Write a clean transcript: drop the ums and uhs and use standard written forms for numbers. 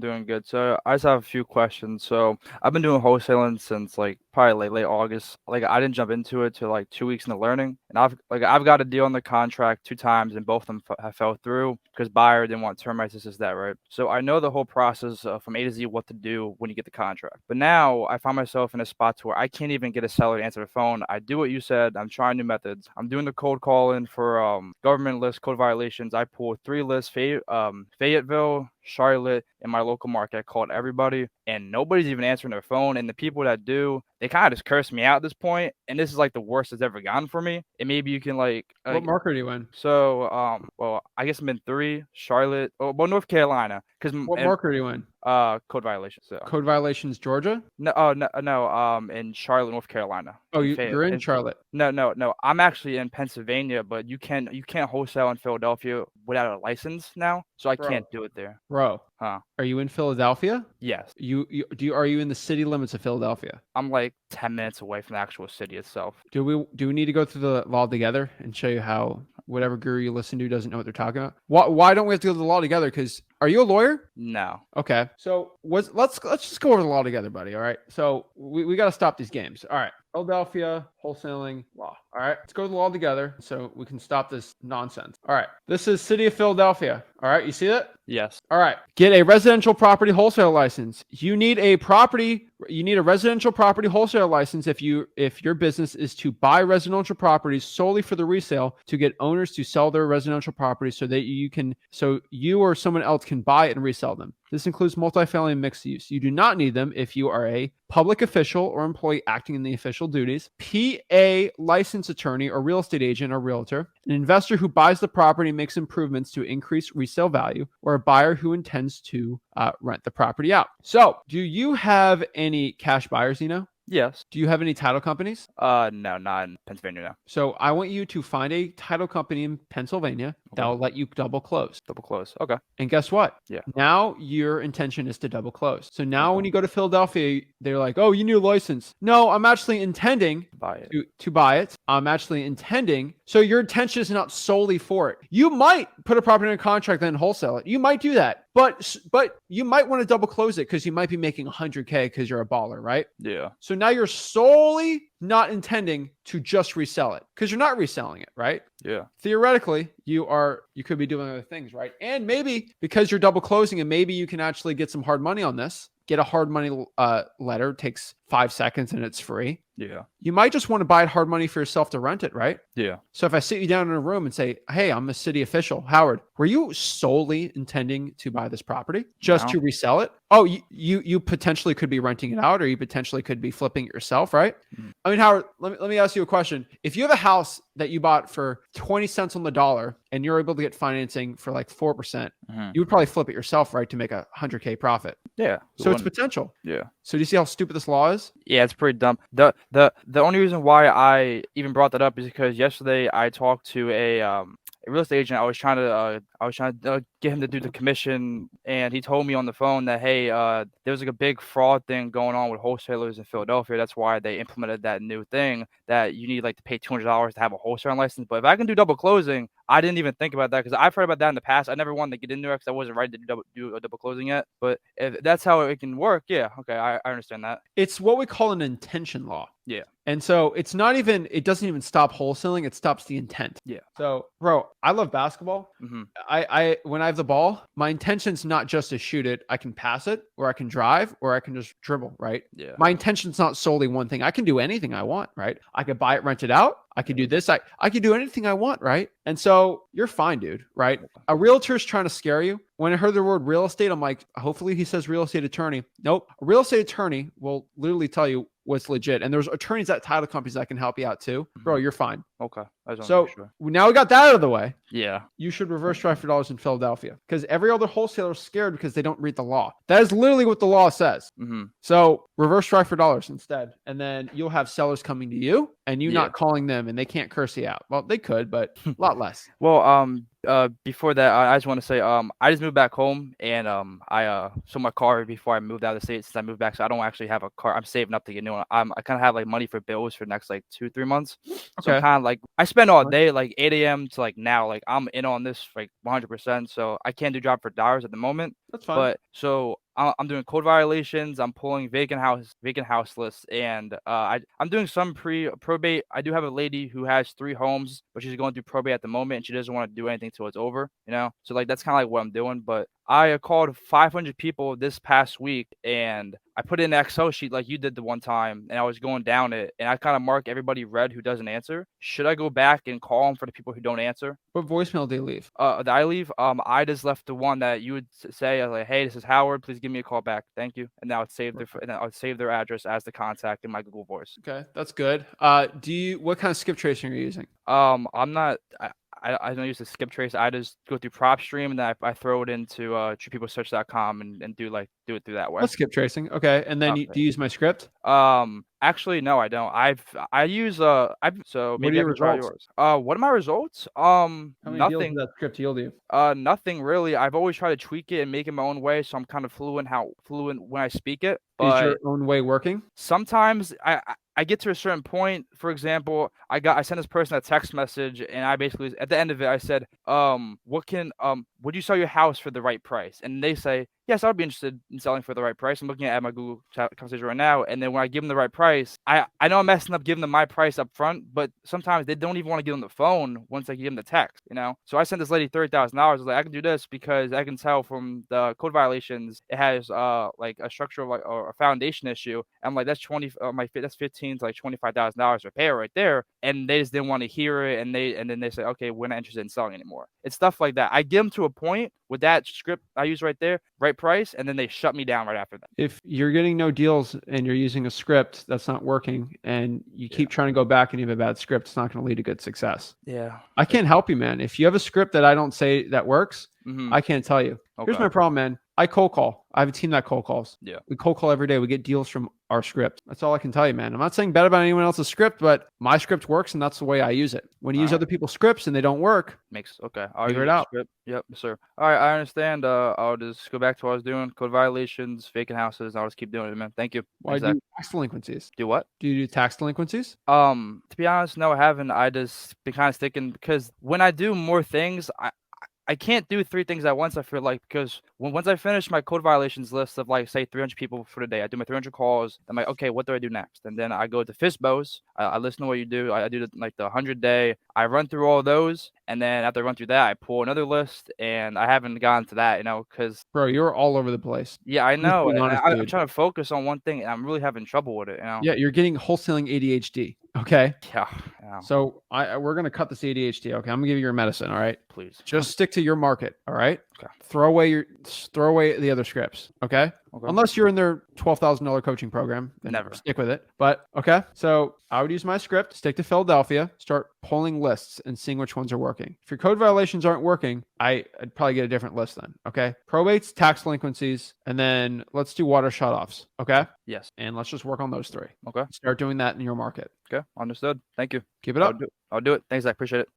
Doing good. So I just have a few questions. So I've been doing wholesaling since like probably like late August. Like I didn't jump into it till like 2 weeks into learning, and I've got a deal on the contract 2 times, and both of them have fell through because buyer didn't want termites. This is that, right? So I know the whole process from A to Z what to do when you get the contract. But now I find myself in a spot to where I can't even get a seller to answer the phone. I do what you said. I'm trying new methods. I'm doing the cold calling for government list code violations. I pulled 3 lists: Fayetteville, Charlotte, in my local market. I called everybody, and nobody's even answering their phone. And the people that do, they kind of just curse me out at this point. And this is like the worst it's ever gotten for me. And maybe you can What market are you in? so well, I guess I'm in 3: Charlotte, North Carolina, because What market are you in? code violations. So Code violations, Georgia? no, no, in Charlotte, North Carolina. Oh, In you're in Fayette. Charlotte. No. I'm actually in Pennsylvania, but you can't wholesale in Philadelphia without a license now, so I Bro. can't do it there. Bro, Huh? are you in Philadelphia? Yes. Are you in the city limits of Philadelphia? I'm like 10 minutes away from the actual city itself. Do we need to go through the law together and show you how whatever guru you listen to doesn't know what they're talking about? Why don't we have to go through the law together? Because are you a lawyer? No. Okay. So let's just go over the law together, buddy. All right. So we got to stop these games. All right. Philadelphia wholesaling law. All right. Let's go to the law together so we can stop this nonsense. All right. This is City of Philadelphia. All right. You see that? Yes. All right. Get a residential property wholesale license. You need a residential property wholesale license if your business is to buy residential properties solely for the resale to get owners to sell their residential properties so you or someone else can buy it and resell them. This includes multifamily and mixed use. You do not need them if you are a public official or employee acting in the official duties, PA licensed attorney or real estate agent or realtor, an investor who buys the property and makes improvements to increase resale value, or a buyer who intends to rent the property out. So, do you have any cash buyers, Yes. Do you have any title companies? No, not in Pennsylvania now. So I want you to find a title company in Pennsylvania that will let you double close. Double close. Okay. And guess what? Yeah. Now your intention is to double close. So now when you go to Philadelphia, they're like, oh, you need a license. No, I'm actually intending Buy it. to buy it. I'm actually intending. So your intention is not solely for it. You might put a property in a contract then wholesale it. You might do that. But you might want to double close it because you might be making 100K because you're a baller, right? Yeah. So now you're solely not intending to just resell it because you're not reselling it, right? Yeah. Theoretically, you could be doing other things, right? And maybe because you're double closing and maybe you can actually get some hard money on this. Get a hard money letter, takes 5 seconds and it's free. Yeah. You might just want to buy it hard money for yourself to rent it, right? Yeah. So if I sit you down in a room and say, hey, I'm a city official, Howard, were you solely intending to buy this property just to resell it? Oh, you potentially could be renting it out, or you potentially could be flipping it yourself, right? Mm-hmm. I mean, Howard, let me ask you a question. If you have a house that you bought for 20 cents on the dollar and you're able to get financing for like 4%, you would probably flip it yourself, right? To make a 100K profit. Yeah. So it's potential. Yeah. So do you see how stupid this law is? Yeah, it's pretty dumb. The only reason why I even brought that up is because yesterday I talked to a real estate agent. I was trying to get him to do the commission, and he told me on the phone that hey, there was like a big fraud thing going on with wholesalers in Philadelphia. That's why they implemented that new thing that you need like to pay $200 to have a wholesaling license. But if I can do double closing, I didn't even think about that because I've heard about that in the past. I never wanted to get into it because I wasn't ready to do a double closing yet. But if that's how it can work, yeah, okay, I understand that. It's what we call an intention law. Yeah. And so it doesn't even stop wholesaling. It stops the intent. Yeah. So, bro, I love basketball. Mm-hmm. When I have the ball, my intention's not just to shoot it. I can pass it, or I can drive, or I can just dribble, right? Yeah. My intention's not solely one thing. I can do anything I want, right? I could buy it, rent it out. I could do this. I could do anything I want, right? And so you're fine, dude, right? A realtor is trying to scare you. When I heard the word real estate, I'm like, hopefully he says real estate attorney. Nope. A real estate attorney will literally tell you what's legit. And there's attorneys at title companies that can help you out too. Bro, you're fine. Okay. So now we got that out of the way. Yeah. You should reverse drive for dollars in Philadelphia because every other wholesaler is scared because they don't read the law. That is literally what the law says. Mm-hmm. So reverse drive for dollars instead. And then you'll have sellers coming to you and you not calling them, and they can't curse you out. Well, they could, but a lot less. Well, before that, I just want to say, I just moved back home, and I sold my car before I moved out of the state. Since I moved back, so I don't actually have a car. I'm saving up to get a new one. I kind of have like money for bills for the next like 2-3 months. So I'm kind of like I spend all day like 8 a.m. to like now. Like I'm in on this like 100%. So I can't do job for dollars at the moment. That's fine. But so I'm doing code violations. I'm pulling vacant house lists, and I'm doing some pre probate. I do have a lady who has 3 homes, but she's going through probate at the moment, and she doesn't want to do anything till it's over. So like that's kind of like what I'm doing. But I called 500 people this past week, and I put in an Excel sheet like you did the one time, and I was going down it, and I kind of mark everybody red who doesn't answer. Should I go back and call them for the people who don't answer? What voicemail do you leave? That I leave. I just left the one that you would say like, "Hey, this is Howard. Please give me a call back. Thank you." And now it's saved and I would save their address as the contact in my Google Voice. Okay, that's good. What kind of skip tracing are you using? I'm not. I don't use the skip trace. I just go through PropStream and then I throw it into TruePeopleSearch.com and do it through that way. That's skip tracing. Okay, and then Okay. do you use my script? Actually, no, I don't. I use so What are maybe I your can try results? yours. What are my results? How many deals Nothing. does that script yield you? Nothing really. I've always tried to tweak it and make it my own way, so I'm kind of fluent when I speak it. Is your But own way working? sometimes I get to a certain point. For example, I sent this person a text message, and I basically at the end of it I said, would you sell your house for the right price? And they say, yes, I would be interested in selling for the right price. I'm looking at my Google chat conversation right now, and then when I give them the right price, I know I'm messing up giving them my price up front, but sometimes they don't even want to get on the phone once I give them the text. So I sent this lady $30,000. I was like, I can do this because I can tell from the code violations it has like a structural like or a foundation issue. I'm like, that's 15 to like $25,000 repair right there, and they just didn't want to hear it, and then they say, okay, we're not interested in selling anymore. It's stuff like that. I get them to a point with that script I use right there, right price, and then they shut me down right after that. If you're getting no deals and you're using a script that's not working and you keep trying to go back and you have a bad script, it's not going to lead to good success. Yeah. I can't help you, man. If you have a script that I don't say that works, Mm-hmm. I can't tell you. Here's Okay. my problem, man. I cold call. I have a team that cold calls. Yeah. We cold call every day. We get deals from our script. That's all I can tell you, man. I'm not saying bad about anyone else's script, but my script works and that's the way I use it. When you use other people's scripts and they don't work, Okay. I'll figure use it the out. script. Yep, sir. All right, I understand. I'll just go back to what I was doing. Code violations, vacant houses. I'll just keep doing it, man. Thank you. Why Thanks, do you Zach. do tax delinquencies? Do what? Do you do tax delinquencies? To be honest, no, I haven't. I just been kind of sticking because when I do more things, I can't do 3 things at once. I feel like because once I finish my code violations list of like say 300 people for the day, I do my 300 calls. I'm like, okay, what do I do next? And then I go to FISBOs. I listen to what you do. I do like the 100 day. I run through all those, and then after I run through that, I pull another list. And I haven't gotten to that, because Bro, you're all over the place. yeah, I I'm just know. being And honest, I'm dude. trying to focus on one thing, and I'm really having trouble with it. Yeah, you're getting wholesaling ADHD. Okay. Yeah. Yeah. So we're gonna cut this ADHD. Okay, I'm gonna give you your medicine. All right. Please. Just stick to your market. All right. Okay. Throw away the other scripts. Okay. Okay. Unless you're in their $12,000 coaching program, then Never. stick with it. But okay. So I would use my script, stick to Philadelphia, start pulling lists and seeing which ones are working. If your code violations aren't working, I'd probably get a different list then. Okay. Probates, tax delinquencies, and then let's do water shutoffs. Okay. Yes. And let's just work on those 3. Okay. Start doing that in your market. Okay. Understood. Thank you. Keep it up. I'll do it. Thanks. I appreciate it.